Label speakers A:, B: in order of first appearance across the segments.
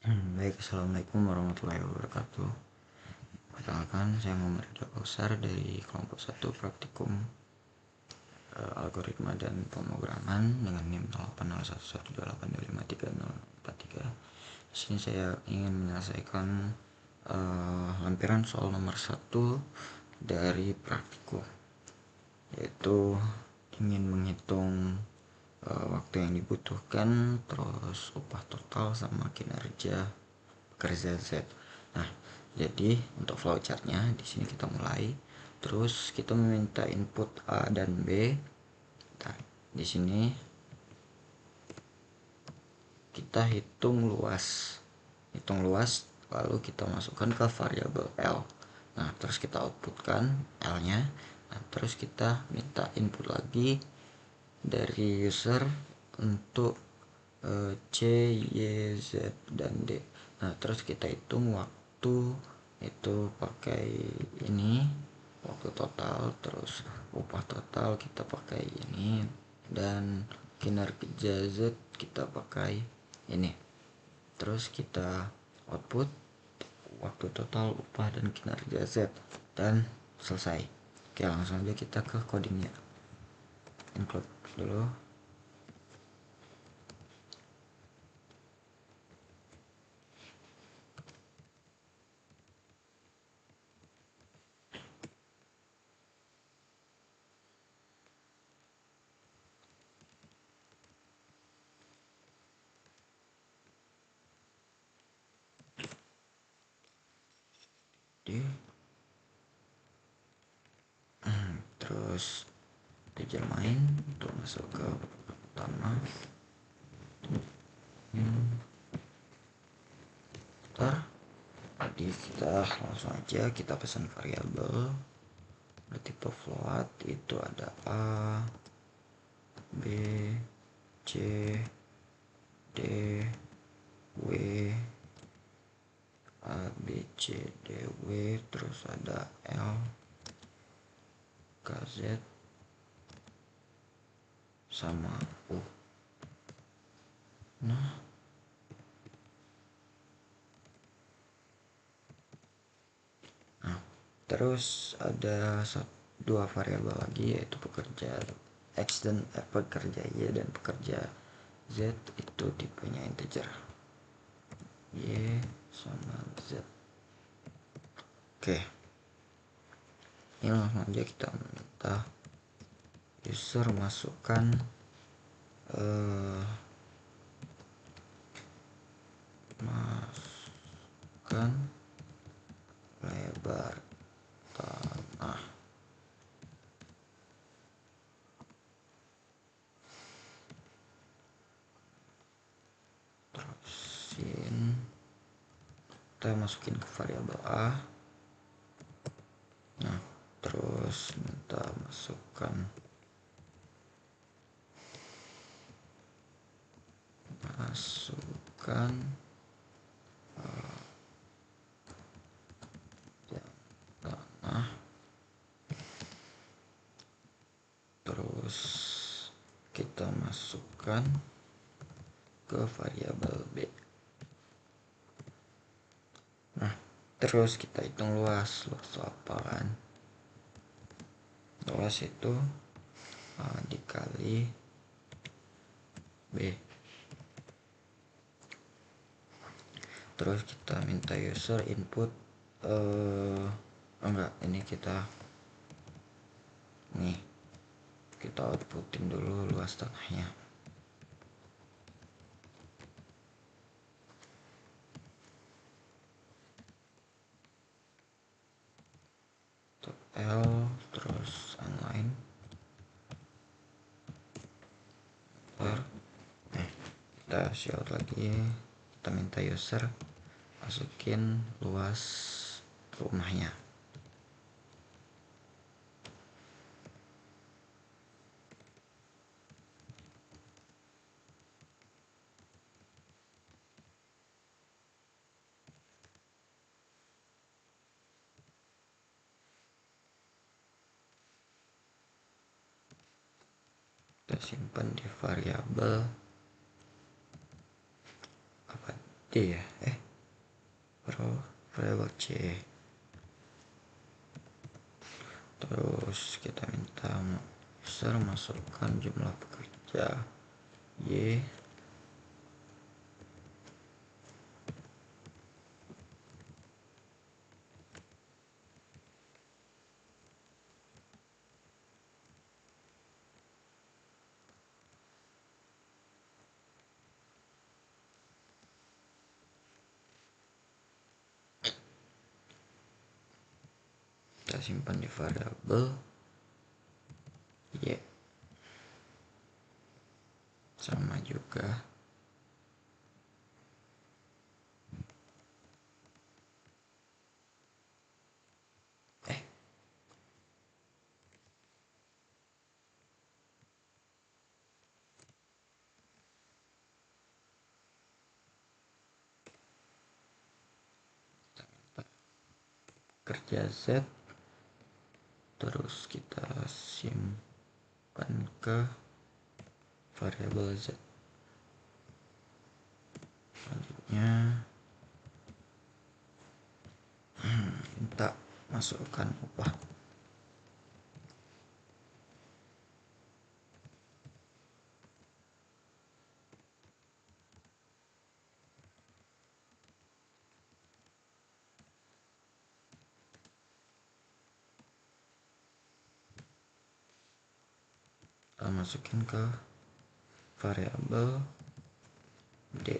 A: Baik, assalamualaikum warahmatullahi wabarakatuh. Perkenalkan, saya Muhammad Ridha Kausar dari kelompok 1 praktikum algoritma dan pemrograman dengan NIM 080112825343. Di sini saya ingin menyelesaikan lampiran soal nomor 1 dari praktikum, yaitu ingin menghitung waktu yang dibutuhkan, terus upah total sama kinerja pekerja Z. Nah, jadi untuk flowchartnya di sini kita mulai. Terus kita meminta input A dan B. Nah, di sini kita hitung luas. Lalu kita masukkan ke variabel L. Nah, terus kita outputkan L-nya. Nah, terus kita minta input lagi dari user untuk C, Y, Z, dan D. Nah, terus kita hitung waktu itu pakai ini, waktu total, terus upah total kita pakai ini, dan kinerja Z kita pakai ini. Terus kita output waktu total, upah, dan kinerja Z, dan selesai. Oke, langsung aja kita ke codingnya. Include dulu. Terus main untuk masuk ke pertama. Jadi kita langsung aja kita pesan variabel bertipe float, itu ada A, B, C, D, W, A, B, C, D, W, terus ada L, K, Z, sama U. Nah, terus ada dua variabel lagi, yaitu pekerja X dan pekerja Y dan pekerja Z, itu tipenya integer, Y sama Z. Oke, ini langsung aja kita minta user masukkan lebar tanah. Terusin kita masukin ke variabel A. Nah, terus minta masukkan tanah. Terus kita masukkan ke variabel B. Nah, terus kita hitung luas apa kan? Luas itu A dikali B. Terus kita minta user input ini kita outputin dulu luas tanahnya. L, terus online. Kita shout lagi, kita minta user masukin luas rumahnya. Kita simpan di variabel apa D ya, taruh variabel C, terus kita minta user masukkan jumlah pekerja Y, kita simpan di variabel Y. Sama juga kerja Z, terus kita simpan ke variabel Z. Selanjutnya minta masukkan upah. Kita masukin ke variabel D.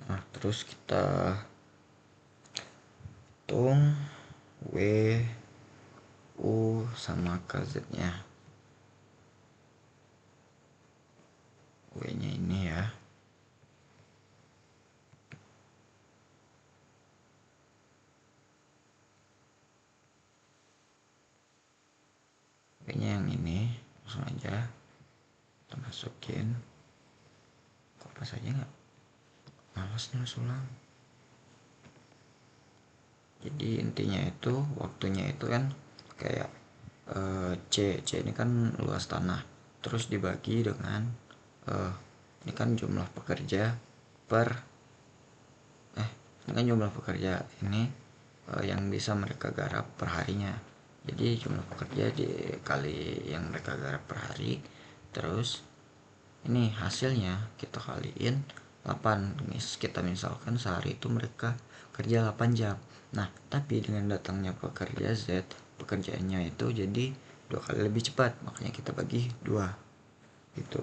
A: Nah, terus kita hitung W, U sama KZ-nya. W-nya ini ya. W-nya yang ini, langsung aja kita masukin. Kok pas aja nggak? Males nulis ulang. Jadi intinya itu waktunya itu kan kayak C ini kan luas tanah, terus dibagi dengan ini kan jumlah pekerja per ini kan jumlah pekerja ini yang bisa mereka garap per harinya. Jadi jumlah pekerja dikali yang mereka garap per hari, terus ini hasilnya kita kaliin 8. Kita misalkan sehari itu mereka kerja 8 jam. Nah, tapi dengan datangnya pekerja Z, pekerjaannya itu jadi 2 kali lebih cepat, makanya kita bagi 2 gitu.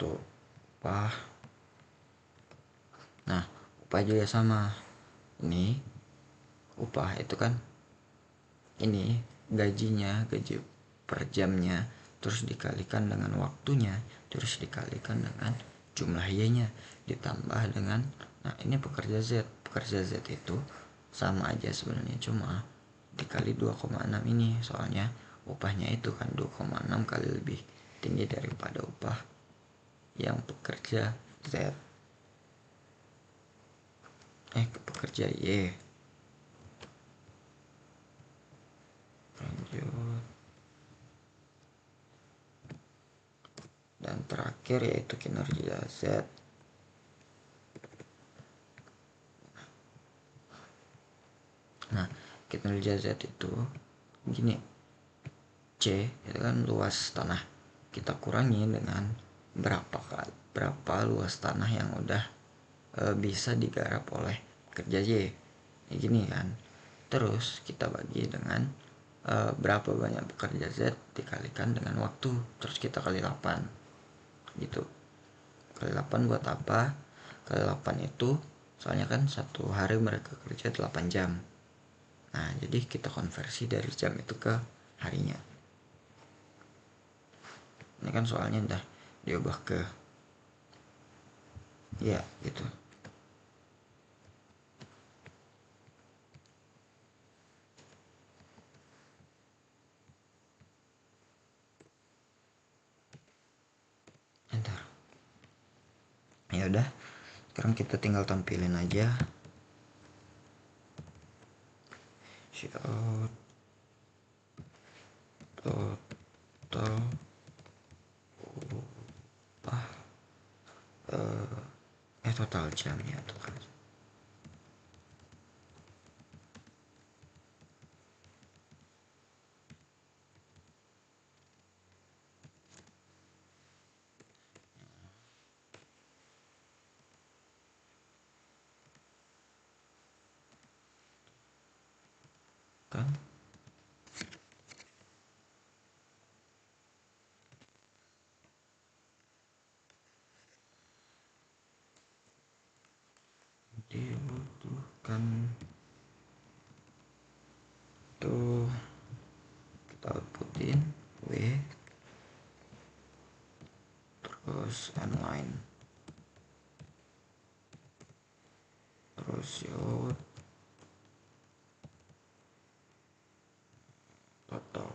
A: Tuh upah. Nah, upah juga sama. Ini upah itu kan ini gajinya, gaji per jamnya, terus dikalikan dengan waktunya, terus dikalikan dengan jumlah Y-nya, ditambah dengan, nah ini pekerja Z. Pekerja Z itu sama aja sebenarnya, cuma dikali 2,6 ini, soalnya upahnya itu kan 2,6 kali lebih tinggi daripada upah yang pekerja Z. Pekerja Y. Lanjut. Dan terakhir yaitu kinerja Z. Nah, kinerja Z itu gini, C itu kan luas tanah, kita kurangi dengan berapa luas tanah yang udah bisa digarap oleh kerja Y, ya gini kan. Terus kita bagi dengan berapa banyak pekerja Z dikalikan dengan waktu, terus kita kali 8 gitu. Kali 8 buat apa? Kali 8 itu soalnya kan satu hari mereka kerja 8 jam. Nah, jadi kita konversi dari jam itu ke harinya. Ini kan soalnya udah diubah ke ya gitu. Entar. Ya udah, sekarang kita tinggal tampilin aja cout total upah total jam ya, total jam. Kan dibutuhkan tuh, kita outputin W terus inline terus yot total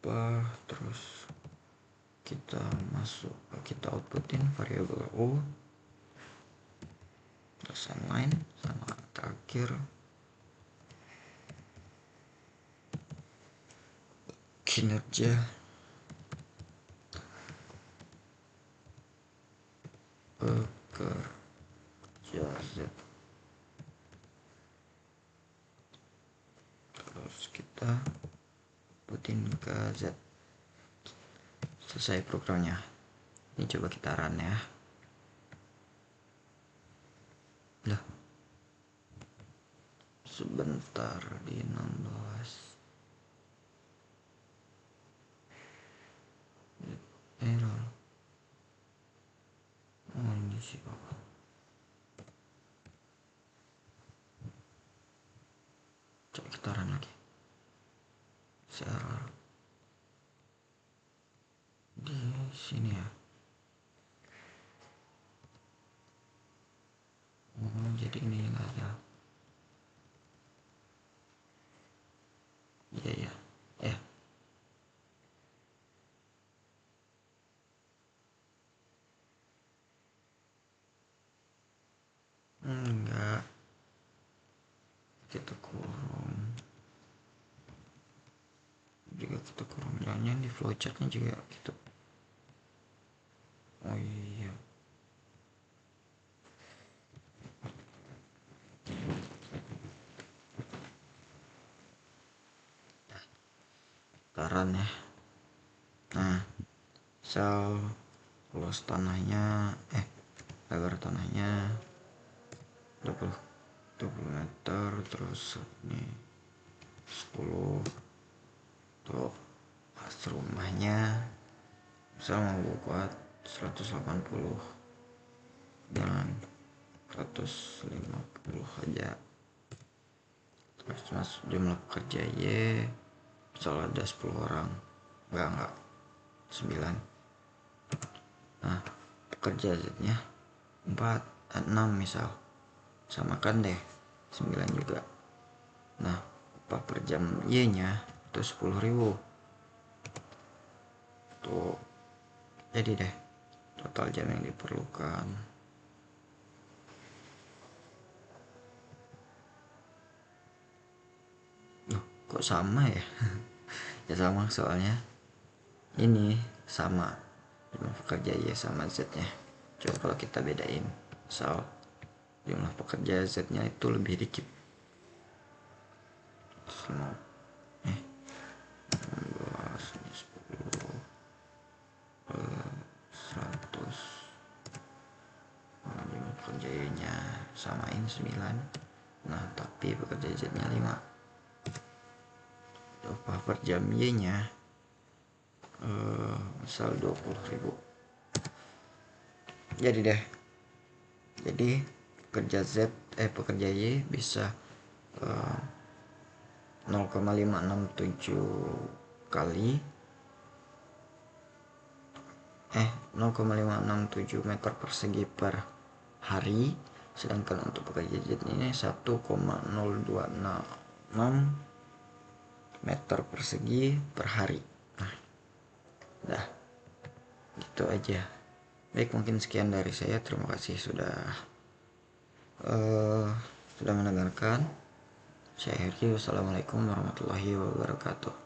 A: upah terus kita outputin variabel U terus inline sama terakhir kinerja pekerja Z. Terus kita putin ke Z. Selesai programnya. Ini coba kita run ya. Lah, sebentar di 16 error. Ini siapa? Coba kita run lagi. Error di sini ya. Jadi ini enggak ada. Iya ya. Enggak. Kita kurung. Juga kita kurung. Jangan di flowchartnya juga gitu. Oh iya. Taran ya. Nah, sel luas tanahnya lebar tanahnya 20 meter, terus ini 10 tuh. Pas rumahnya misal mau buat 180 jangan 150 aja. Terus jumlah pekerja Y misal ada 10 orang, enggak 9. Nah, pekerja Z nya 6 misal, samakan deh 9 juga. Nah, upah per jam Y nya itu 10.000 tuh. Jadi deh total jam yang diperlukan. Loh, kok sama ya? Ya sama, soalnya ini sama jumlah pekerja Y sama Z nya. Coba kalau kita bedain, misal jumlah pekerja Z nya itu lebih dikit, 100. Jumlah pekerja Y nya samain 9. Nah, tapi pekerja Z nya 5. Upah per jam Y nya misal 20.000. Jadi pekerja Y bisa 0,567 kali 0,567 meter persegi per hari, sedangkan untuk pekerja Z ini 1,026 meter persegi per hari. Nah, dah gitu aja. Baik, mungkin sekian dari saya. Terima kasih sudah mendengarkan. Saya Herki. Wassalamualaikum warahmatullahi wabarakatuh.